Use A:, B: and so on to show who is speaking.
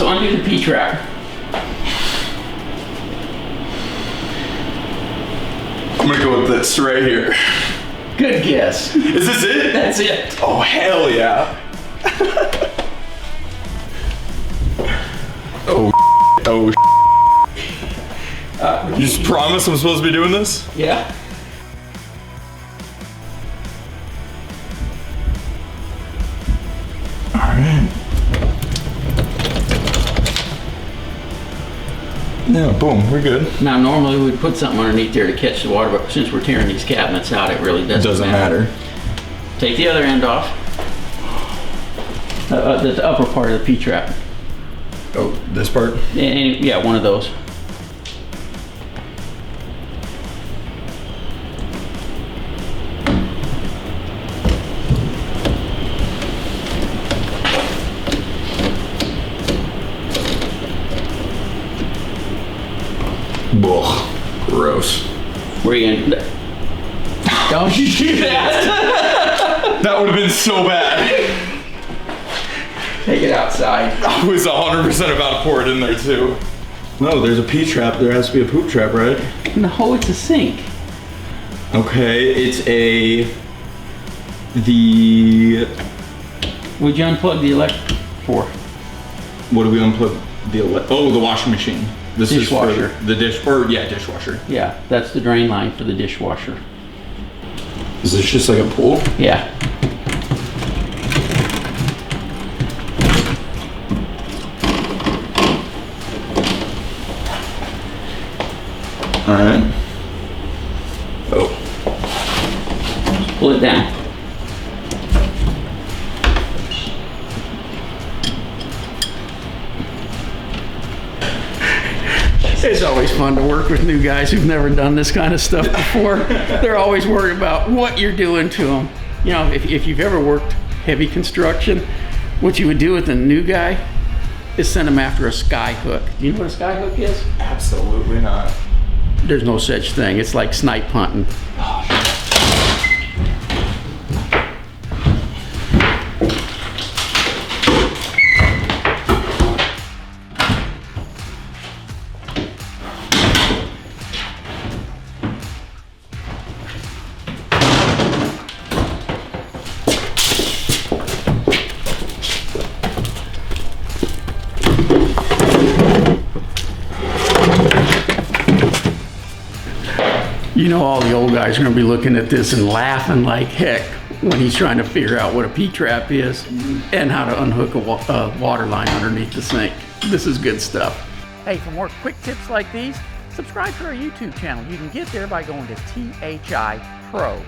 A: So undo the P-trap.
B: I'm gonna go with this right here.
A: Good guess.
B: Is this it?
A: That's it.
B: Oh, hell yeah. Oh, oh. You just promise I'm supposed to be doing this?
A: Yeah.
B: Alright. Yeah, boom, we're good.
A: Now normally we'd put something underneath there to catch the water, but since we're tearing these cabinets out, it really doesn't matter. Take the other end off. The upper part of the P-trap.
B: Oh, this part?
A: And, yeah, one of those.
B: Ugh, gross.
A: Where are you gonna... Don't you do that!
B: That would have been so bad.
A: Take it outside.
B: I was 100% about to pour it in there too. No, there's a pee trap. There has to be a poop trap, right?
A: No, it's a sink.
B: Okay, it's the...
A: What'd you unplug the electric for?
B: What do we unplug? Oh, the washing machine. This
A: Dishwasher.
B: is for the dishwasher.
A: Yeah, that's the drain line for the dishwasher.
B: Is this just like a pool?
A: Yeah.
B: Alright. Oh.
A: Just pull it down. It's always fun to work with new guys who've never done this kind of stuff before. They're always worried about what you're doing to them. You know, if you've ever worked heavy construction, what you would do with a new guy is send him after a sky hook. Do you know what a sky hook is?
B: Absolutely not.
A: There's no such thing. It's like snipe hunting. You know, all the old guys are going to be looking at this and laughing like heck when he's trying to figure out what a P-trap is and how to unhook a water line underneath the sink. This is good stuff. Hey, for more quick tips like these, subscribe to our YouTube channel. You can get there by going to thipro.com.